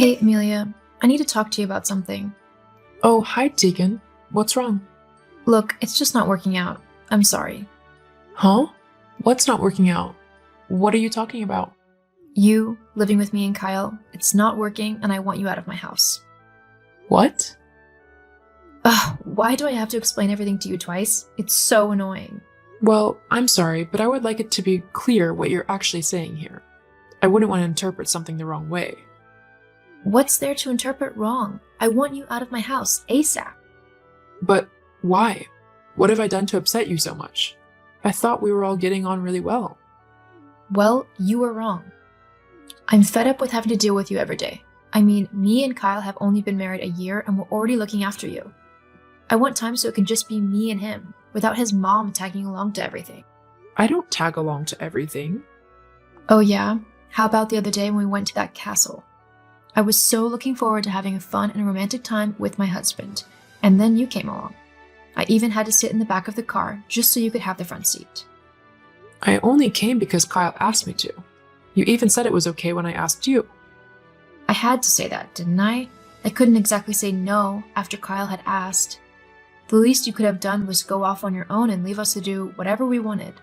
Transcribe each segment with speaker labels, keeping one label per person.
Speaker 1: Hey, Amelia, I need to talk to you about something.
Speaker 2: Oh, hi, Tegan. What's wrong?
Speaker 1: Look, it's just not working out. I'm sorry.
Speaker 2: Huh? What's not working out? What are you talking about?
Speaker 1: You, living with me and Kyle, it's not working and I want you out of my house.
Speaker 2: What?
Speaker 1: Ugh, why do I have to explain everything to you twice? It's so annoying.
Speaker 2: Well, I'm sorry, but I would like it to be clear what you're actually saying here. I wouldn't want to interpret something the wrong way.
Speaker 1: What's there to interpret wrong? I want you out of my house, ASAP.
Speaker 2: But why? What have I done to upset you so much? I thought we were all getting on really well.
Speaker 1: Well, you were wrong. I'm fed up with having to deal with you every day. I mean, me and Kyle have only been married a year and we're already looking after you. I want time so it can just be me and him, without his mom tagging along to everything.
Speaker 2: I don't tag along to everything.
Speaker 1: Oh yeah? How about the other day when we went to that castle? I was so looking forward to having a fun and romantic time with my husband, and then you came along. I even had to sit in the back of the car just so you could have the front seat.
Speaker 2: I only came because Kyle asked me to. You even said it was okay when I asked you.
Speaker 1: I had to say that, didn't I? I couldn't exactly say no after Kyle had asked. The least you could have done was go off on your own and leave us to do whatever we wanted.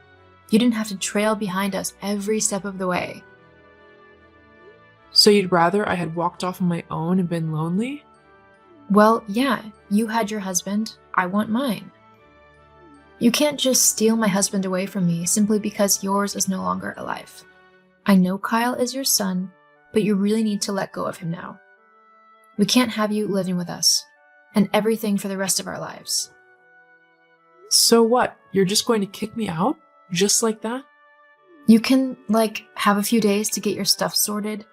Speaker 1: You didn't have to trail behind us every step of the way.
Speaker 2: So you'd rather I had walked off on my own and been lonely?
Speaker 1: Well, yeah, you had your husband, I want mine. You can't just steal my husband away from me simply because yours is no longer alive. I know Kyle is your son, but you really need to let go of him now. We can't have you living with us, and everything for the rest of our lives.
Speaker 2: So what? You're just going to kick me out? Just like that?
Speaker 1: You can, have a few days to get your stuff sorted.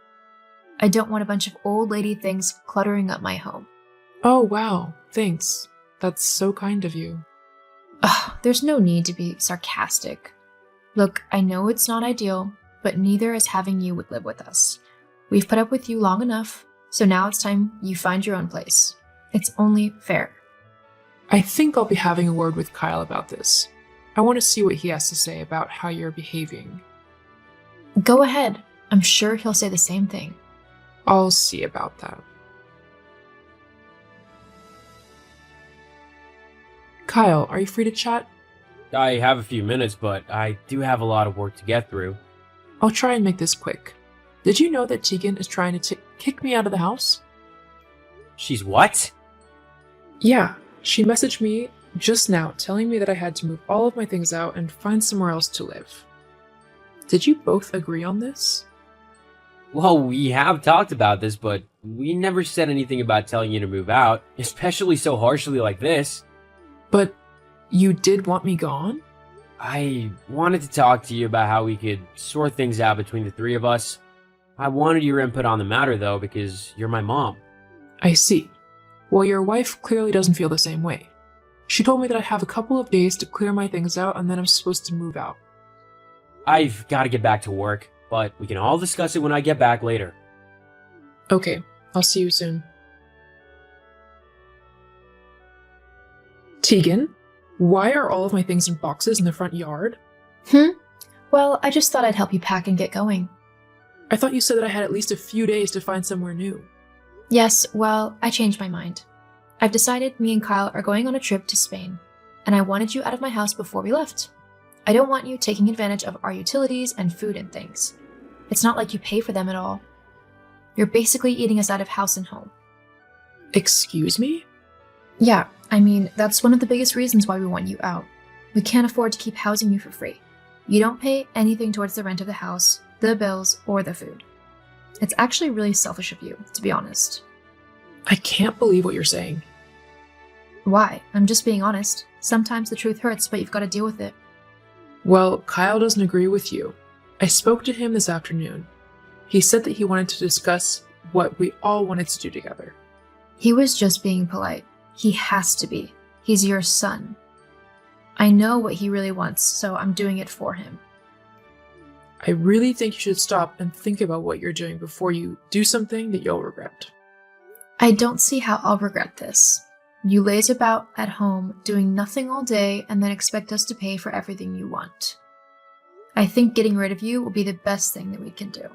Speaker 1: I don't want a bunch of old lady things cluttering up my home.
Speaker 2: Oh, wow. Thanks. That's so kind of you.
Speaker 1: Ugh, there's no need to be sarcastic. Look, I know it's not ideal, but neither is having you live with us. We've put up with you long enough, so now it's time you find your own place. It's only fair.
Speaker 2: I think I'll be having a word with Kyle about this. I want to see what he has to say about how you're behaving.
Speaker 1: Go ahead. I'm sure he'll say the same thing.
Speaker 2: I'll see about that. Kyle, are you free to chat?
Speaker 3: I have a few minutes, but I do have a lot of work to get through.
Speaker 2: I'll try and make this quick. Did you know that Tegan is trying to kick me out of the house?
Speaker 3: She's what?
Speaker 2: Yeah, she messaged me just now telling me that I had to move all of my things out and find somewhere else to live. Did you both agree on this?
Speaker 3: Well, we have talked about this, but we never said anything about telling you to move out, especially so harshly like this.
Speaker 2: But you did want me gone?
Speaker 3: I wanted to talk to you about how we could sort things out between the three of us. I wanted your input on the matter, though, because you're my mom.
Speaker 2: I see. Well, your wife clearly doesn't feel the same way. She told me that I have a couple of days to clear my things out and then I'm supposed to move out.
Speaker 3: I've got to get back to work, but we can all discuss it when I get back later.
Speaker 2: Okay, I'll see you soon. Tegan, why are all of my things in boxes in the front yard?
Speaker 1: Well, I just thought I'd help you pack and get going.
Speaker 2: I thought you said that I had at least a few days to find somewhere new.
Speaker 1: Yes, well, I changed my mind. I've decided me and Kyle are going on a trip to Spain, and I wanted you out of my house before we left. I don't want you taking advantage of our utilities and food and things. It's not like you pay for them at all. You're basically eating us out of house and home.
Speaker 2: Excuse me?
Speaker 1: Yeah, I mean, that's one of the biggest reasons why we want you out. We can't afford to keep housing you for free. You don't pay anything towards the rent of the house, the bills, or the food. It's actually really selfish of you, to be honest.
Speaker 2: I can't believe what you're saying.
Speaker 1: Why? I'm just being honest. Sometimes the truth hurts, but you've got to deal with it.
Speaker 2: Well, Kyle doesn't agree with you. I spoke to him this afternoon. He said that he wanted to discuss what we all wanted to do together.
Speaker 1: He was just being polite. He has to be. He's your son. I know what he really wants, so I'm doing it for him.
Speaker 2: I really think you should stop and think about what you're doing before you do something that you'll regret.
Speaker 1: I don't see how I'll regret this. You laze about at home doing nothing all day and then expect us to pay for everything you want. I think getting rid of you will be the best thing that we can do.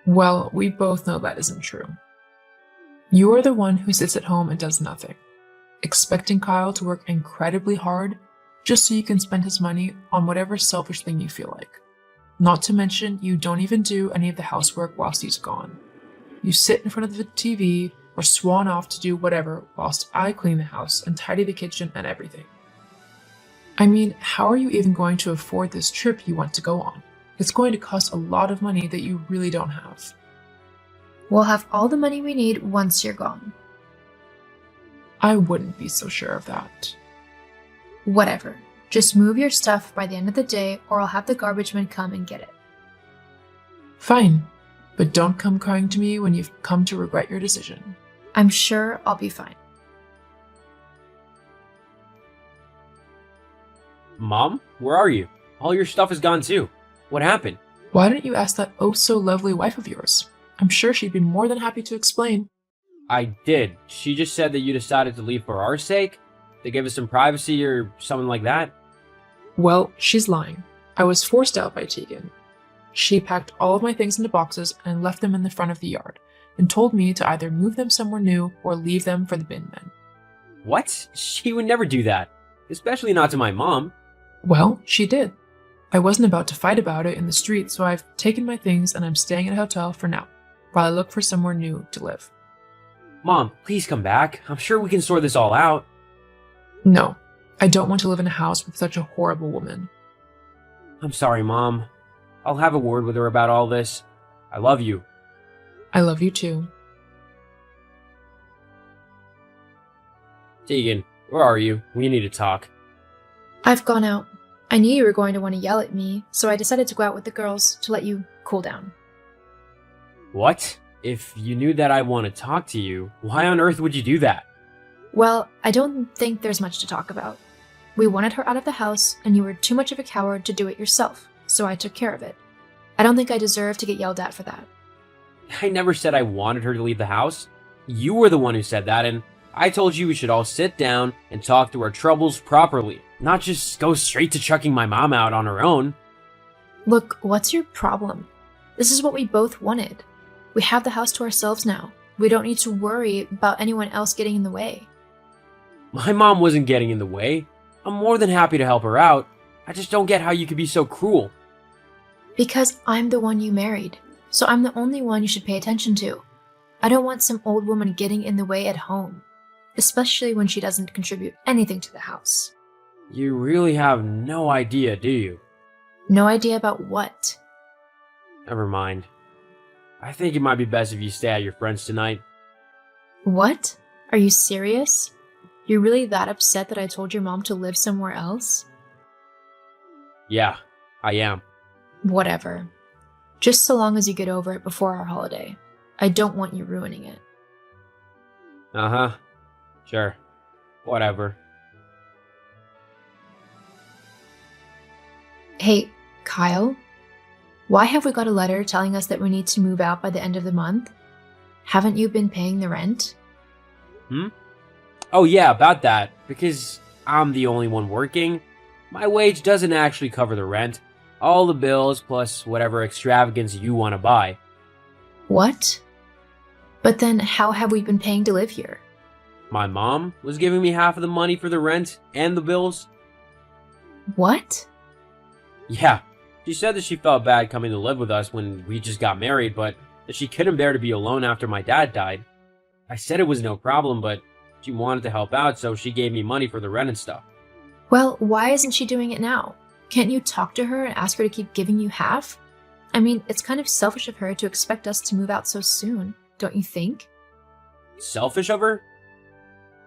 Speaker 2: Well, we both know that isn't true. You are the one who sits at home and does nothing, expecting Kyle to work incredibly hard just so you can spend his money on whatever selfish thing you feel like. Not to mention, you don't even do any of the housework whilst he's gone. You sit in front of the TV or swan off to do whatever whilst I clean the house and tidy the kitchen and everything. I mean, how are you even going to afford this trip you want to go on? It's going to cost a lot of money that you really don't have.
Speaker 1: We'll have all the money we need once you're gone.
Speaker 2: I wouldn't be so sure of that.
Speaker 1: Whatever. Just move your stuff by the end of the day, or I'll have the garbage man come and get it.
Speaker 2: Fine, but don't come crying to me when you've come to regret your decision.
Speaker 1: I'm sure I'll be fine.
Speaker 3: Mom, where are you? All your stuff is gone too. What happened?
Speaker 2: Why don't you ask that oh-so-lovely wife of yours? I'm sure she'd be more than happy to explain.
Speaker 3: I did. She just said that you decided to leave for our sake? To give us some privacy or something like that?
Speaker 2: Well, she's lying. I was forced out by Tegan. She packed all of my things into boxes and left them in the front of the yard, and told me to either move them somewhere new or leave them for the bin men.
Speaker 3: What? She would never do that. Especially not to my mom.
Speaker 2: Well, she did. I wasn't about to fight about it in the street, so I've taken my things and I'm staying at a hotel for now, while I look for somewhere new to live.
Speaker 3: Mom, please come back. I'm sure we can sort this all out.
Speaker 2: No, I don't want to live in a house with such a horrible woman.
Speaker 3: I'm sorry, Mom. I'll have a word with her about all this. I love you.
Speaker 2: I love you too.
Speaker 3: Tegan, where are you? We need to talk.
Speaker 1: I've gone out. I knew you were going to want to yell at me, so I decided to go out with the girls to let you cool down.
Speaker 3: What? If you knew that I want to talk to you, why on earth would you do that?
Speaker 1: Well, I don't think there's much to talk about. We wanted her out of the house, and you were too much of a coward to do it yourself, so I took care of it. I don't think I deserve to get yelled at for that.
Speaker 3: I never said I wanted her to leave the house. You were the one who said that, and I told you we should all sit down and talk through our troubles properly, not just go straight to chucking my mom out on her own.
Speaker 1: Look, what's your problem? This is what we both wanted. We have the house to ourselves now. We don't need to worry about anyone else getting in the way.
Speaker 3: My mom wasn't getting in the way. I'm more than happy to help her out. I just don't get how you could be so cruel.
Speaker 1: Because I'm the one you married, so I'm the only one you should pay attention to. I don't want some old woman getting in the way at home, especially when she doesn't contribute anything to the house.
Speaker 3: You really have no idea, do you?
Speaker 1: No idea about what?
Speaker 3: Never mind. I think it might be best if you stay at your friend's tonight.
Speaker 1: What? Are you serious? You're really that upset that I told your mom to live somewhere else?
Speaker 3: Yeah, I am.
Speaker 1: Whatever. Just so long as you get over it before our holiday. I don't want you ruining it.
Speaker 3: Uh-huh. Sure. Whatever.
Speaker 1: Hey, Kyle? Why have we got a letter telling us that we need to move out by the end of the month? Haven't you been paying the rent?
Speaker 3: Oh yeah, about that. Because I'm the only one working, my wage doesn't actually cover the rent. All the bills plus whatever extravagance you want to buy.
Speaker 1: What? But then how have we been paying to live here?
Speaker 3: My mom was giving me half of the money for the rent and the bills.
Speaker 1: What?
Speaker 3: Yeah, she said that she felt bad coming to live with us when we just got married, but that she couldn't bear to be alone after my dad died. I said it was no problem, but she wanted to help out, so she gave me money for the rent and stuff.
Speaker 1: Well, why isn't she doing it now? Can't you talk to her and ask her to keep giving you half? I mean, it's kind of selfish of her to expect us to move out so soon, don't you think?
Speaker 3: Selfish of her?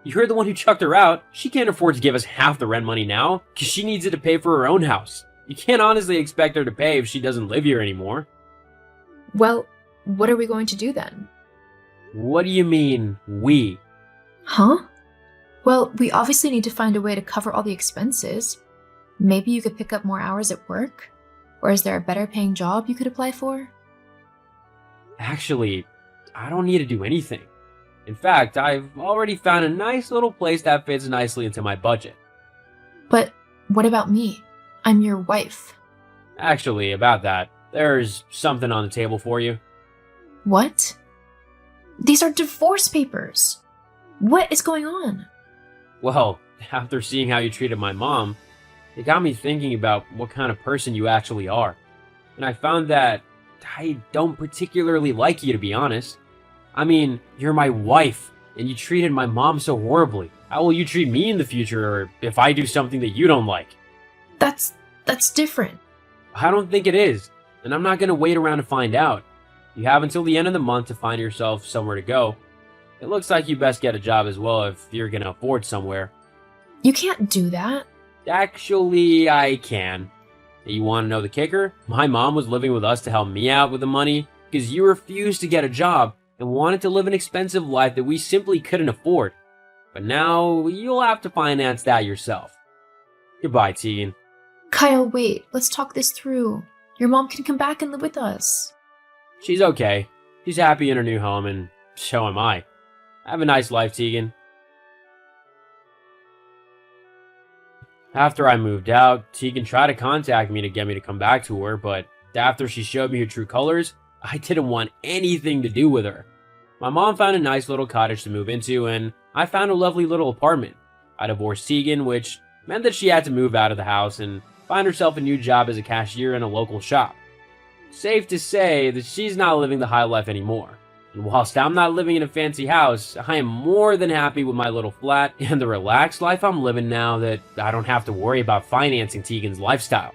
Speaker 3: You're the one who chucked her out. She can't afford to give us half the rent money now, because she needs it to pay for her own house. You can't honestly expect her to pay if she doesn't live here anymore.
Speaker 1: Well, what are we going to do then?
Speaker 3: What do you mean, we?
Speaker 1: Huh? Well, we obviously need to find a way to cover all the expenses. Maybe you could pick up more hours at work? Or is there a better paying job you could apply for?
Speaker 3: Actually, I don't need to do anything. In fact, I've already found a nice little place that fits nicely into my budget.
Speaker 1: But what about me? I'm your wife.
Speaker 3: Actually, about that, there's something on the table for you.
Speaker 1: What? These are divorce papers. What is going on?
Speaker 3: Well, after seeing how you treated my mom, it got me thinking about what kind of person you actually are. And I found that I don't particularly like you, to be honest. I mean, you're my wife, and you treated my mom so horribly. How will you treat me in the future, or if I do something that you don't like?
Speaker 1: That's different.
Speaker 3: I don't think it is, and I'm not gonna wait around to find out. You have until the end of the month to find yourself somewhere to go. It looks like you best get a job as well if you're gonna afford somewhere.
Speaker 1: You can't do that.
Speaker 3: Actually, I can. You want to know the kicker? My mom was living with us to help me out with the money because you refused to get a job and wanted to live an expensive life that we simply couldn't afford. But now you'll have to finance that yourself. Goodbye, Tegan.
Speaker 1: Kyle, wait. Let's talk this through. Your mom can come back and live with us.
Speaker 3: She's okay. She's happy in her new home, and so am I. Have a nice life, Tegan. After I moved out, Tegan tried to contact me to get me to come back to her, but after she showed me her true colors, I didn't want anything to do with her. My mom found a nice little cottage to move into, and I found a lovely little apartment. I divorced Tegan, which meant that she had to move out of the house and find herself a new job as a cashier in a local shop. Safe to say that she's not living the high life anymore. And whilst I'm not living in a fancy house, I am more than happy with my little flat and the relaxed life I'm living now that I don't have to worry about financing Tegan's lifestyle.